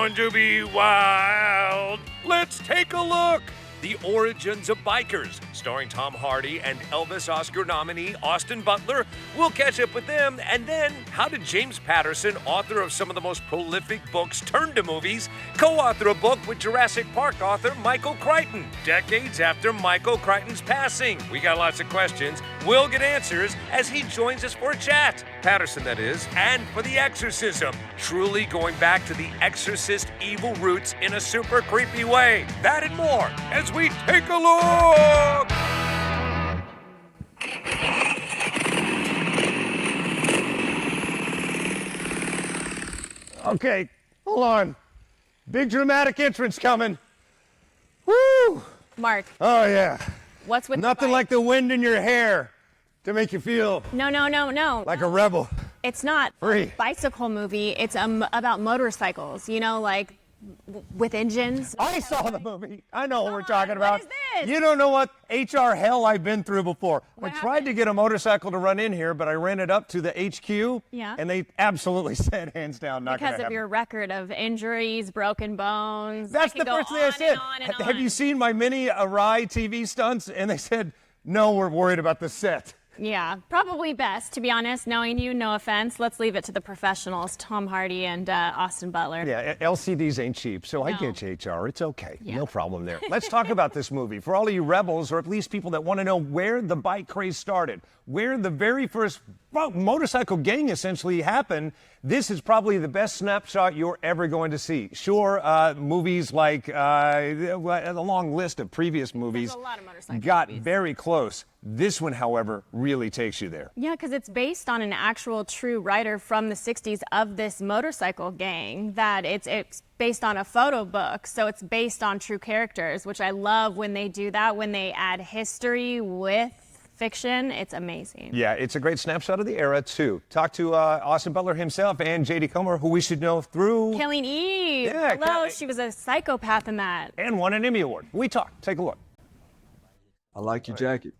going to be wild. Let's take a look. The Origins of Bikers, starring Tom Hardy and Elvis Oscar nominee Austin Butler. We'll catch up with them. And then, how did James Patterson, author of some of the most prolific books turned to movies, co-author a book with Jurassic Park author Michael Crichton, decades after Michael Crichton's passing? We got lots of questions. We'll get answers as he joins us for a chat. Patterson, that is, and for the Exorcism, truly going back to the Exorcist evil roots in a super creepy way. That and more as we take a look. Okay, hold on. Big dramatic entrance coming. Woo! Mark. Oh yeah. What's with nothing like the wind in your hair to make you feel No. like a rebel. It's not Free. a bicycle movie. It's about motorcycles, you know, like with engines. I saw the movie. I know what we're talking about. What is this? You don't know what HR hell I've been through before. I tried to get a motorcycle to run in here, but I ran it up to the HQ, Yeah. and they absolutely said, hands down, not going to Because happen. of your record of injuries, broken bones. That's the first thing I said. Have On. you seen my mini awry TV stunts? And they said, no, we're worried about the set. Yeah, probably best, to be honest. Knowing you, no offense. Let's leave it to the professionals, Tom Hardy and Austin Butler. Yeah, LCDs ain't cheap, so I No. get you, HR. It's okay. Yeah. No problem there. Let's talk about this movie. For all of you rebels, or at least people that want to know where the bike craze started, where the very first motorcycle gang essentially happened, this is probably the best snapshot you're ever going to see. Sure, movies like a long list of previous movies There's a lot of motorcycle got movies. very close. This one, however, really takes you there. Yeah, because it's based on an actual true writer from the 60s of this motorcycle gang, that it's based on a photo book, so it's based on true characters, which I love when they do that, when they add history with fiction. It's amazing. Yeah, it's a great snapshot of the era, too. Talk to Austin Butler himself and J.D. Comer, who we should know through... Killing Eve. Yeah, Hello, she was a psychopath in that. And won an Emmy Award. We talk. Take a look. I like your jacket.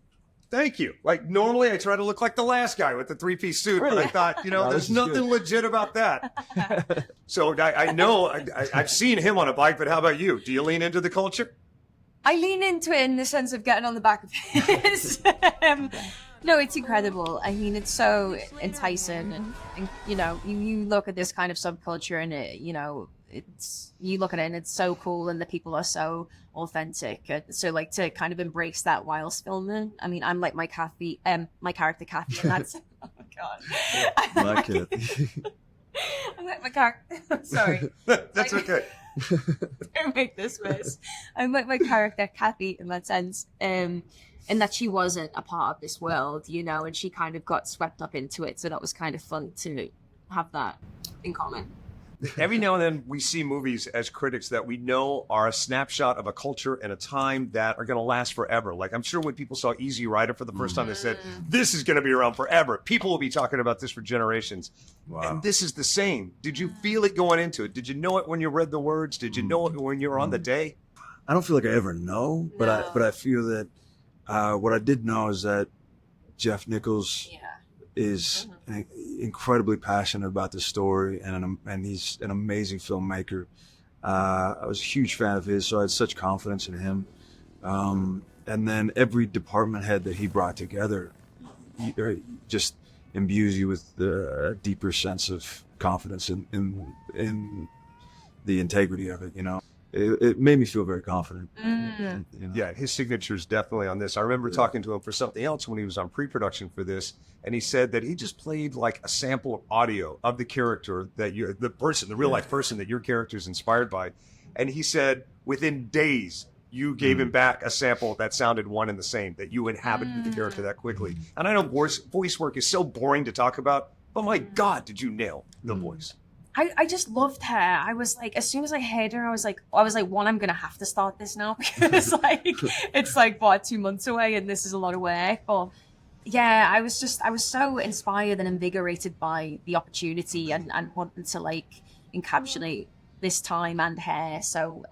Thank you. Like, normally I try to look like the last guy with the three-piece suit, but I thought, No, there's this is nothing good. legit about that. So I know, I've seen him on a bike, but how about you? Do you lean into the culture? I lean into it in the sense of getting on the back of his. No, it's incredible. I mean, it's so enticing, and you look at this kind of subculture, and you look at it, and it's so cool, and the people are so authentic. So, like, to kind of embrace that whilst filming. I mean, I'm like my character Kathy, and that's oh my god, My kid. I'm like my character. Sorry. That's okay. Don't make this mess. I'm like my character Kathy in that sense, and that she wasn't a part of this world, and she kind of got swept up into it. So that was kind of fun to have that in common. Every now and then we see movies as critics that we know are a snapshot of a culture and a time that are going to last forever. Like, I'm sure when people saw Easy Rider for the first time, they said, this is going to be around forever. People will be talking about this for generations. Wow. And this is the same. Did you feel it going into it? Did you know it when you read the words? Did you know it when you were on the day? I don't feel like I ever know, but I feel that what I did know is that Jeff Nichols is incredibly passionate about the story, and he's an amazing filmmaker. I was a huge fan of his, so I had such confidence in him. And then every department head that he brought together just imbues you with a deeper sense of confidence in the integrity of it. It made me feel very confident. Yeah, his signature is definitely on this. I remember talking to him for something else when he was on pre-production for this, and he said that he just played like a sample of audio of the character that the real life person that your character is inspired by. And he said within days, you gave him back a sample that sounded one and the same, that you inhabited the character that quickly. And I know voice work is so boring to talk about, but my God, did you nail the voice? I just loved her. I was like, as soon as I heard her, I was like, one, I'm gonna have to start this now because it's like what, 2 months away, and this is a lot of work. But yeah, I was so inspired and invigorated by the opportunity and wanting to like encapsulate this time and her. So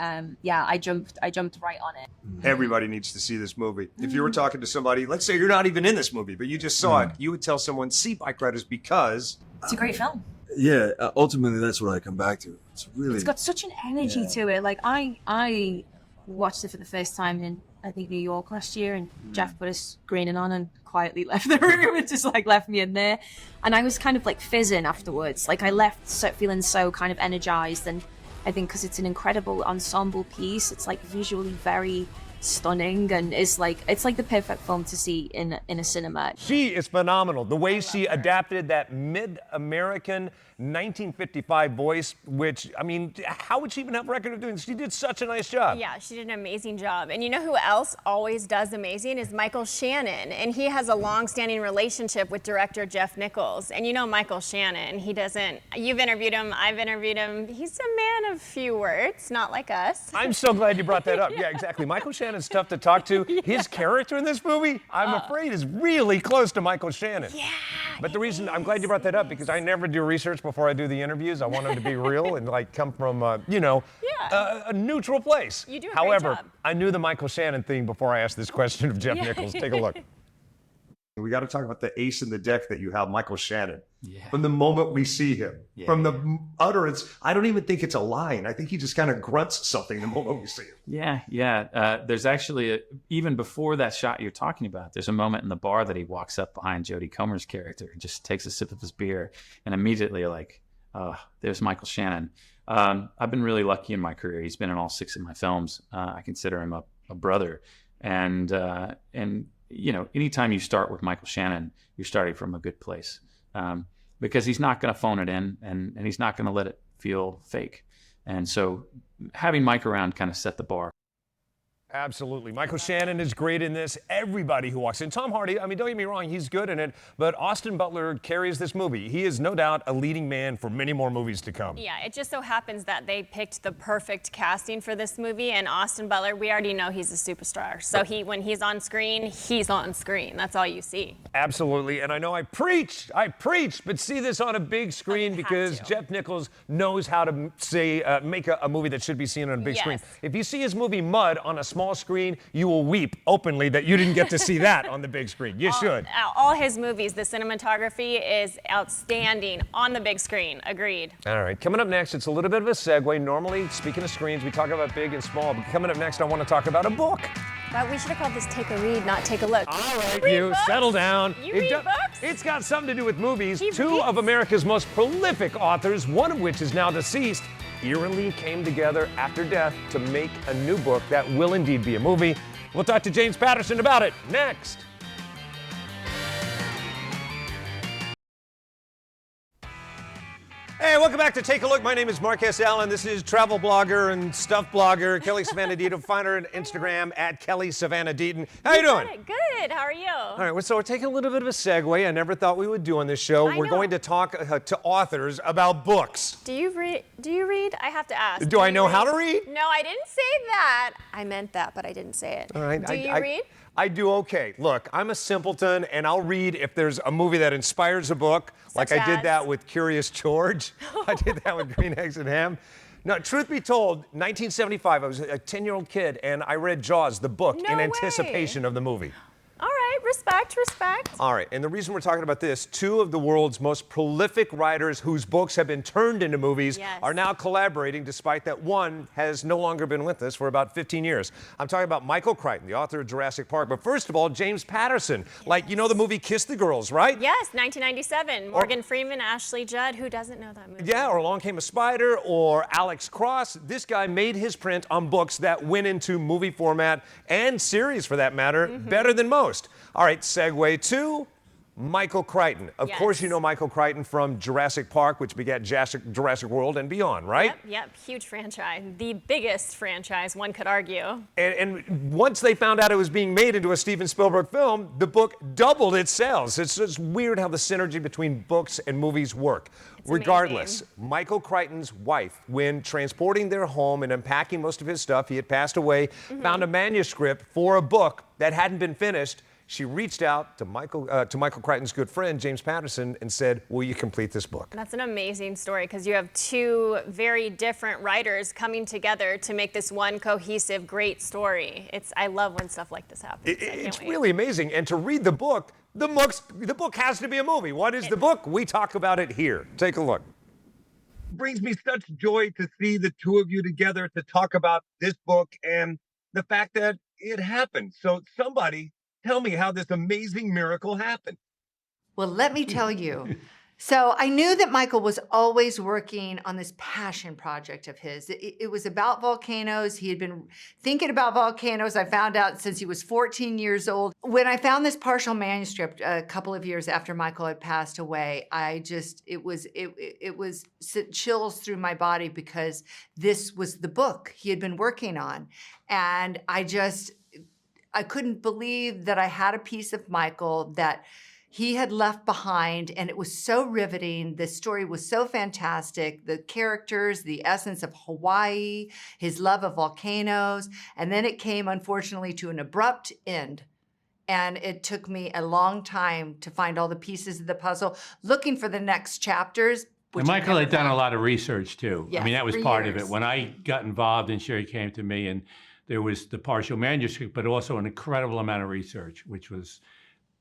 yeah, I jumped right on it. Everybody needs to see this movie. If you were talking to somebody, let's say you're not even in this movie, but you just saw it, you would tell someone, see Bikeriders because It's a great film. Yeah, ultimately that's what I come back to. It's really. It's got such an energy to it. Like I watched it for the first time in I think New York last year, and Jeff put a screening on and quietly left the room and just like left me in there, and I was kind of like fizzing afterwards. Like I left feeling so kind of energized, and I think because it's an incredible ensemble piece, it's like visually very stunning, and it's like the perfect film to see in a cinema. She is phenomenal. The way she adapted that mid-American 1955 voice, which, I mean, how would she even have a record of doing this? She did such a nice job. Yeah, she did an amazing job. And you know who else always does amazing is Michael Shannon. And he has a long-standing relationship with director Jeff Nichols. And you know Michael Shannon, you've interviewed him, I've interviewed him. He's a man of few words, not like us. I'm so glad you brought that up. Yeah, exactly. Michael Shannon's tough to talk to. His character in this movie, I'm afraid, is really close to Michael Shannon. Yeah. But the reason I'm glad you brought that up, because I never do research before I do the interviews. I want them to be real and like come from, a neutral place. You do a great However, job. I knew the Michael Shannon thing before I asked this question of Jeff Nichols. Take a look. We got to talk about the ace in the deck that you have, Michael Shannon. Yeah. From the moment we see him, Yeah. from the utterance, I don't even think it's a line. I think he just kind of grunts something the moment we see him. Yeah. There's actually, even before that shot you're talking about, there's a moment in the bar that he walks up behind Jodie Comer's character and just takes a sip of his beer, and immediately like, there's Michael Shannon. I've been really lucky in my career. He's been in all 6 of my films. I consider him a brother. And you know, anytime you start with Michael Shannon, you're starting from a good place, because he's not going to phone it in, and he's not going to let it feel fake. And so having Mike around kind of set the bar. Absolutely. Michael Shannon is great in this. Everybody who walks in. Tom Hardy, I mean, don't get me wrong, he's good in it, but Austin Butler carries this movie. He is no doubt a leading man for many more movies to come. Yeah, it just so happens that they picked the perfect casting for this movie, and Austin Butler, we already know he's a superstar. So when he's on screen, he's on screen. That's all you see. Absolutely. And I know I preach, but see this on a big screen because Jeff Nichols knows how to make a movie that should be seen on a big screen. If you see his movie Mud on a small screen, you will weep openly that you didn't get to see that on the big screen. You should. All his movies, the cinematography is outstanding on the big screen. Agreed. All right, coming up next, it's a little bit of a segue. Normally, speaking of screens, we talk about big and small, but coming up next, I want to talk about a book. But we should have called this Take a Read, not Take a Look. All right, you settle down. You read books? It's got something to do with movies. He Two reads? of America's most prolific authors, one of which is now deceased, eerily came together after death to make a new book that will indeed be a movie. We'll talk to James Patterson about it next. Hey, welcome back to Take a Look. My name is Marquez Allen. This is travel blogger and stuff blogger Kelly Savannah Deaton. Find her on Instagram at Kelly Savannah Deaton. How you doing? Good. How are you? All right, well, so we're taking a little bit of a segue I never thought we would do on this show. We're going to talk to authors about books. Do you read? I have to ask. Do I know how to read? No, I didn't say that. I meant that, but I didn't say it. All right. Do you read? I do okay. Look, I'm a simpleton, and I'll read if there's a movie that inspires a book, like I did that with Curious George. I did that with Green Eggs and Ham. No, truth be told, 1975, I was a 10-year-old kid, and I read Jaws, the book, in anticipation of the movie. All right, respect. All right, and the reason we're talking about this, 2 of the world's most prolific writers whose books have been turned into movies are now collaborating, despite that one has no longer been with us for about 15 years. I'm talking about Michael Crichton, the author of Jurassic Park, but first of all, James Patterson. Like, you know the movie Kiss the Girls, right? Yes, 1997. Morgan Freeman, Ashley Judd. Who doesn't know that movie? Yeah, or Along Came a Spider, or Alex Cross. This guy made his print on books that went into movie format, and series for that matter, better than most. All right, segue to Michael Crichton. Of course you know Michael Crichton from Jurassic Park, which begat Jurassic World and beyond, right? Yep, huge franchise. The biggest franchise, one could argue. And once they found out it was being made into a Steven Spielberg film, the book doubled its sales. It's just weird how the synergy between books and movies work. Regardless, Michael Crichton's wife, when transporting their home and unpacking most of his stuff, he had passed away, found a manuscript for a book that hadn't been finished. She reached out to Michael Crichton's good friend, James Patterson, and said, will you complete this book? That's an amazing story because you have 2 very different writers coming together to make this one cohesive, great story. I love when stuff like this happens. It's really amazing. And to read the book has to be a movie. What is the book? We talk about it here. Take a look. brings me such joy to see the two of you together to talk about this book and the fact that it happened. So somebody tell me how this amazing miracle happened. Well, let me tell you. So I knew that Michael was always working on this passion project of his. It was about volcanoes. He had been thinking about volcanoes, I found out, since he was 14 years old. When I found this partial manuscript a couple of years after Michael had passed away, it was chills through my body because this was the book he had been working on. And I couldn't believe that I had a piece of Michael that he had left behind, and it was so riveting. The story was so fantastic. The characters, the essence of Hawaii, his love of volcanoes, and then it came, unfortunately, to an abrupt end. And it took me a long time to find all the pieces of the puzzle, looking for the next chapters. And Michael had done a lot of research too. Yes, I mean, that was for part of years. it. When I got involved and Sherry came to me, and there was the partial manuscript, but also an incredible amount of research, which was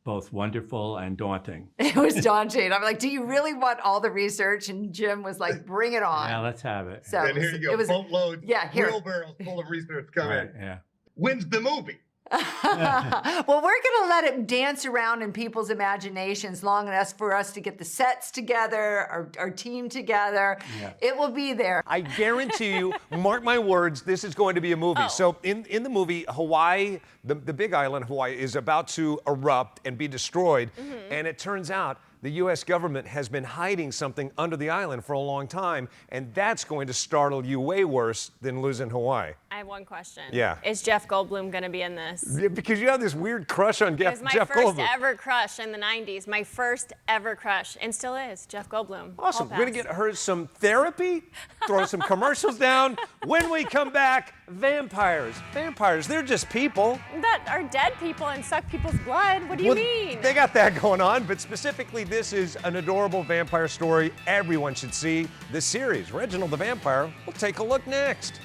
both wonderful and daunting. It was daunting. I'm like, do you really want all the research? And Jim was like, bring it on. Yeah, let's have it. So And here you go, boatload, yeah, here. wheelbarrows full of research coming. Right, yeah. When's the movie? Well, we're going to let it dance around in people's imaginations long enough for us to get the sets together, our team together. Yeah. It will be there. I guarantee you, mark my words, this is going to be a movie. Oh. So in the movie, Hawaii, the big island of Hawaii, is about to erupt and be destroyed. And it turns out the U.S. government has been hiding something under the island for a long time, and that's going to startle you way worse than losing Hawaii. I have one question. Yeah. Is Jeff Goldblum going to be in this? Yeah, because you have this weird crush on It was my Jeff first Goldblum. ever crush in the 90s. My first ever crush, and still is, Jeff Goldblum. Awesome. Hall We're going to pass. get her some therapy, throw some commercials down. When we come back, vampires. Vampires, they're just people. That are dead people and suck people's blood. What do you Well, mean? They got that going on, but specifically, this is an adorable vampire story everyone should see. This series, Reginald the Vampire. We'll take a look next.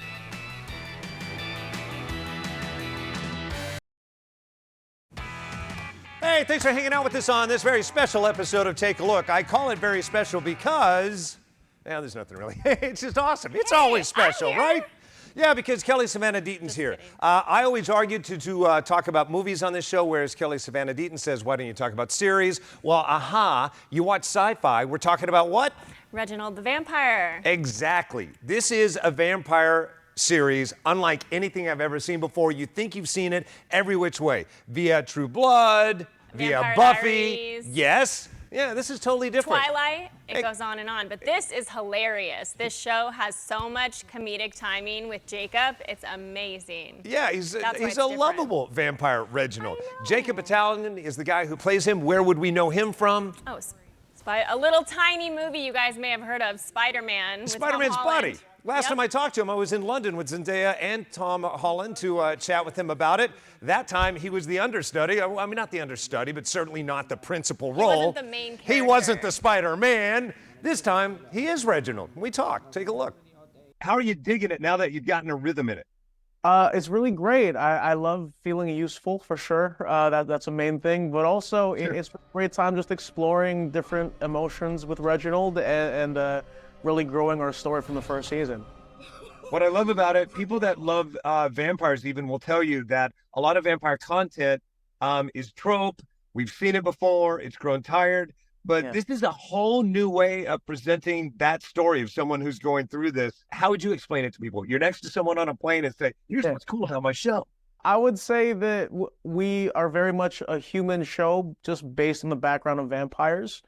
Hey, thanks for hanging out with us on this very special episode of Take a Look. I call it very special because, there's nothing really. It's just awesome. It's always special, right? Yeah, because Kelly Savannah Deaton's here. I always argued to talk about movies on this show, whereas Kelly Savannah Deaton says, why don't you talk about series? Well, you watch sci-fi. We're talking about what? Reginald the Vampire. Exactly. This is a vampire series unlike anything I've ever seen before. You think you've seen it every which way. Via True Blood, via Vampire Buffy. Diaries. Yes. Yeah, this is totally different. Twilight, it Hey. goes on and on. But this is hilarious. This show has so much comedic timing with Jacob. It's amazing. Yeah, he's That's why a it's different. lovable vampire, Reginald. I know. Jacob Batalon is the guy who plays him. Where would we know him from? Oh, a little tiny movie you guys may have heard of, Spider-Man. with Tom Spider-Man's buddy. Holland. Last Yep. time I talked to him, I was in London with Zendaya and Tom Holland to chat with him about it. That time, he was the understudy. I mean, not the understudy, but certainly not the principal role. wasn't the main He character. wasn't the Spider-Man. This time, he is Reginald. We talked. Take a look. How are you digging it now that you've gotten a rhythm in it? It's really great. I love feeling useful for sure. That's a main thing, but also it's a great time just exploring different emotions with Reginald and really growing our story from the first season. What I love about it, people that love vampires even will tell you that a lot of vampire content is trope. We've seen it before. It's grown tired. But Yeah. this is a whole new way of presenting that story of someone who's going through this. How would you explain it to people? You're next to someone on a plane and say, here's what's cool about my show. I would say that we are very much a human show just based on the background of vampires.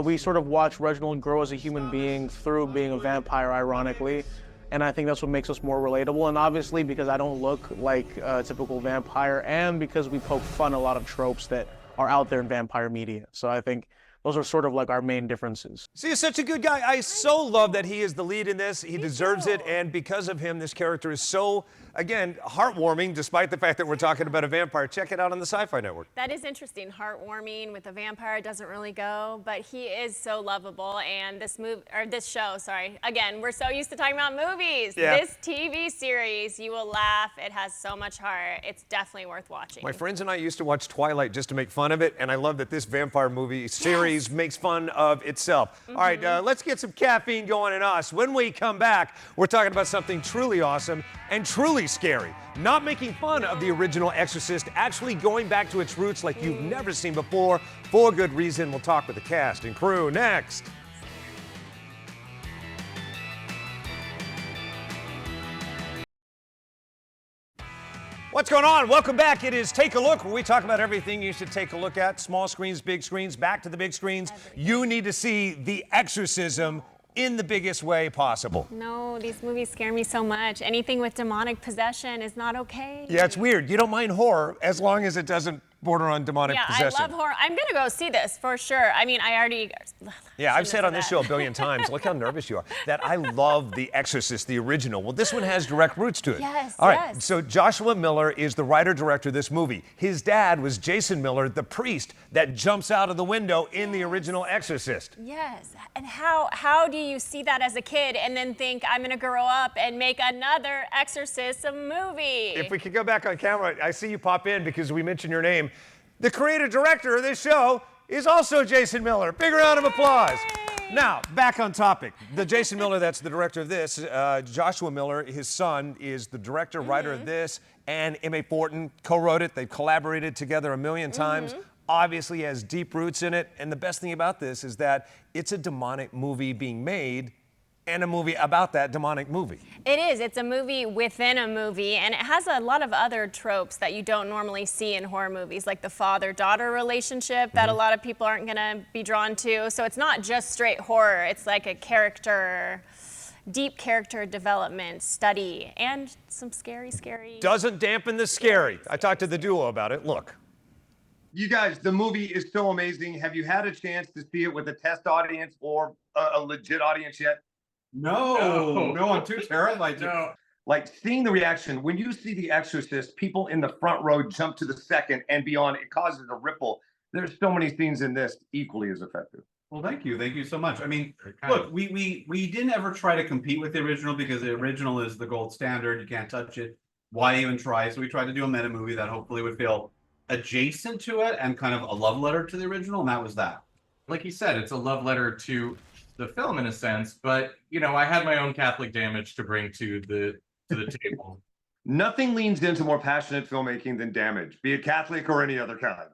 We sort of watch Reginald grow as a human being through being a vampire, ironically. And I think that's what makes us more relatable. And obviously because I don't look like a typical vampire and because we poke fun at a lot of tropes that are out there in vampire media. So I think those are sort of like our main differences. See, he's such a good guy. I so love that he is the lead in this. He deserves it. And because of him, this character is so, again, heartwarming, despite the fact that we're talking about a vampire. Check it out on the Sci-Fi Network. That is interesting. Heartwarming with a vampire doesn't really go, but he is so lovable. And this show, again, we're so used to talking about movies. Yeah. This TV series, you will laugh. It has so much heart. It's definitely worth watching. My friends and I used to watch Twilight just to make fun of it, and I love that this vampire movie series series makes fun of itself. All right, let's get some caffeine going in us. When we come back, we're talking about something truly awesome and truly scary. Not making fun of the original Exorcist, actually going back to its roots like you've never seen before, for good reason. We'll talk with the cast and crew next. What's going on? Welcome back. It is Take a Look, where we talk about everything you should take a look at. Small screens, big screens, back to the big screens. You need to see The Exorcism in the biggest way possible. No, these movies scare me so much. Anything with demonic possession is not okay. Yeah, it's weird. You don't mind horror as long as it doesn't border on demonic possession. I love horror. I'm going to go see this for sure. I mean, I already... Yeah, I've said on this show a billion times, look how nervous you are, that I love The Exorcist, the original. Well, this one has direct roots to it. Yes, All right, so Joshua Miller is the writer-director of this movie. His dad was Jason Miller, the priest that jumps out of the window in the original Exorcist. Yes, and how do you see that as a kid and then think, I'm going to grow up and make another Exorcism movie? If we could go back on camera, I see you pop in because we mentioned your name. The creator-director of this show is also Jason Miller. Big round of applause. Now, back on topic. The Jason Miller that's the director of this, Joshua Miller, his son, is the director, writer of this, and M.A. Fortin co-wrote it. They've collaborated together a million times. Obviously has deep roots in it, and the best thing about this is that it's a demonic movie being made and a movie about that demonic movie. It is. It's a movie within a movie, and it has a lot of other tropes that you don't normally see in horror movies, like the father-daughter relationship that a lot of people aren't going to be drawn to. So it's not just straight horror. It's like a deep character development study, and some scary... Doesn't dampen the scary. I talked to the duo about it. Look. You guys, the movie is so amazing. Have you had a chance to see it with a test audience or a legit audience yet? No, I'm too terrified. No. Like seeing the reaction when you see The Exorcist, people in the front row jump to the second and beyond. It causes a ripple. There's so many scenes in this equally as effective. Well, thank you so much. I mean, look, we didn't ever try to compete with the original because the original is the gold standard. You can't touch it. Why even try? So we tried to do a meta movie that hopefully would feel adjacent to it and kind of a love letter to the original, and that was that. Like you said, it's a love letter to the film in a sense, but you know, I had my own Catholic damage to bring to the table. Nothing leans into more passionate filmmaking than Damage, be it Catholic or any other kind.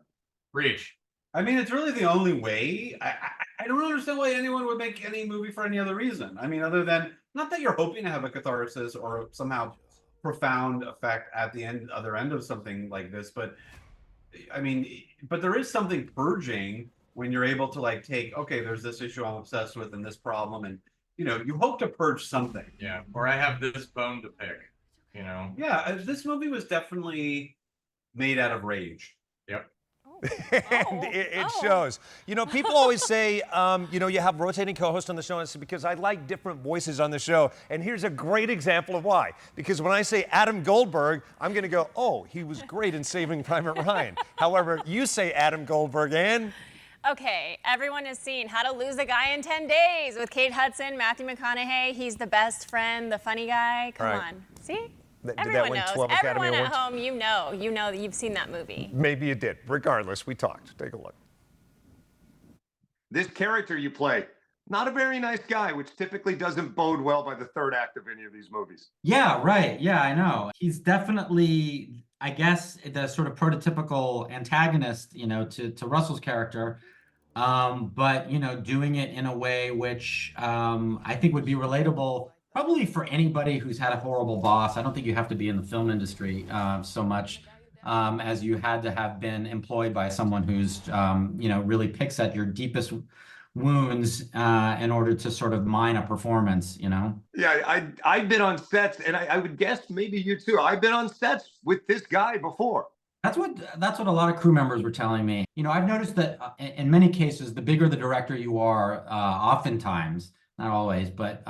Preach. I mean, it's really the only way. I don't understand why anyone would make any movie for any other reason. I mean, other than not that you're hoping to have a catharsis or somehow profound effect at the other end of something like this, but I mean, but there is something purging when you're able to like take, okay, there's this issue I'm obsessed with and this problem, and you know, you hope to purge something. Yeah, or I have this bone to pick, you know. Yeah, this movie was definitely made out of rage. Yep. And it shows. You know, people always say, you know, you have rotating co-hosts on the show, and it's because I like different voices on the show. And here's a great example of why. Because when I say Adam Goldberg, I'm going to go, oh, he was great in Saving Private Ryan. However, you say Adam Goldberg and... Okay, everyone has seen How to Lose a Guy in 10 Days with Kate Hudson, Matthew McConaughey. He's the best friend, the funny guy. Come on. See? Everyone knows. Everyone at home, you know that you've seen that movie. Maybe you did. Regardless, we talked. Take a look. This character you play, not a very nice guy, which typically doesn't bode well by the third act of any of these movies. Yeah, right. Yeah, I know. He's definitely, I guess, the sort of prototypical antagonist, you know, to Russell's character. But, you know, doing it in a way which I think would be relatable probably for anybody who's had a horrible boss. I don't think you have to be in the film industry so much as you had to have been employed by someone who's, you know, really picks at your deepest wounds in order to sort of mine a performance, you know? Yeah, I've been on sets, and I would guess maybe you too. I've been on sets with this guy before. That's what a lot of crew members were telling me. You know, I've noticed that in many cases, the bigger the director you are, oftentimes, not always, but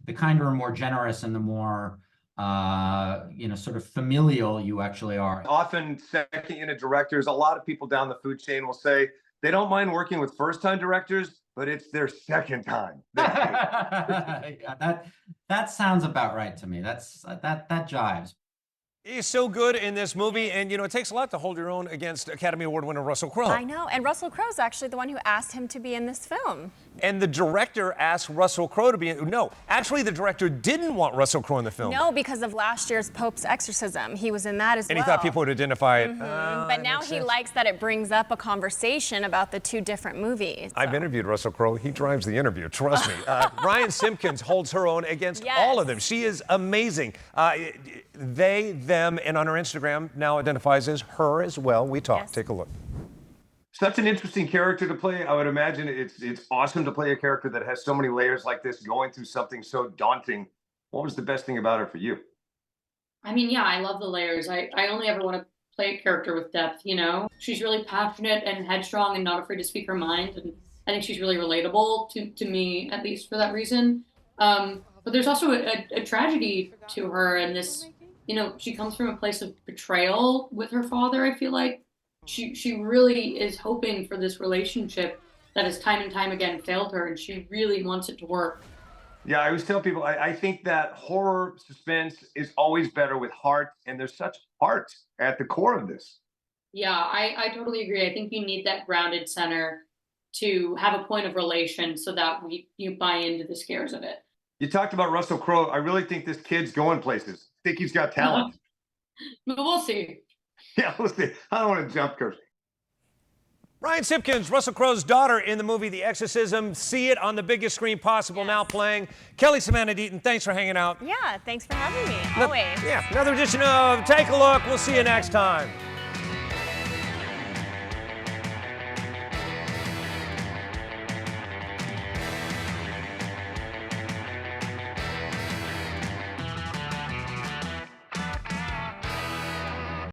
the kinder and more generous and the more, you know, sort of familial you actually are. Often second unit directors, a lot of people down the food chain will say they don't mind working with first-time directors, but it's their second time. Yeah, that sounds about right to me. That jives. He's so good in this movie, and it takes a lot to hold your own against Academy Award winner Russell Crowe. I know, and Russell Crowe's actually the one who asked him to be in this film. And the director asked Russell Crowe to be in. No, actually, the director didn't want Russell Crowe in the film. No, because of last year's Pope's Exorcism. He was in that as well. And he thought people would identify it. But now he likes that it brings up a conversation about the two different movies. I've interviewed Russell Crowe. He drives the interview, trust me. Ryan Simpkins holds her own against all of them. She is amazing. They, them, and on her Instagram now identifies as her as well. We talk. Yes. Take a look. Such an interesting character to play. I would imagine it's awesome to play a character that has so many layers like this, going through something so daunting. What was the best thing about her for you? I mean, yeah, I love the layers. I only ever want to play a character with depth, She's really passionate and headstrong and not afraid to speak her mind. And I think she's really relatable to me, at least for that reason. But there's also a tragedy to her, and this, she comes from a place of betrayal with her father, I feel like. She really is hoping for this relationship that has time and time again failed her, and she really wants it to work. Yeah, I always tell people, I think that horror suspense is always better with heart, and there's such heart at the core of this. Yeah, I totally agree. I think you need that grounded center to have a point of relation so that you buy into the scares of it. You talked about Russell Crowe. I really think this kid's going places. I think he's got talent. But we'll see. Yeah, we'll see. I don't want to jump curse. Ryan Simpkins, Russell Crowe's daughter in the movie The Exorcism. See it on the biggest screen possible, now playing. Kelly Samantha Deaton, thanks for hanging out. Yeah, thanks for having me, always. Yeah, another edition of Take a Look. We'll see you next time.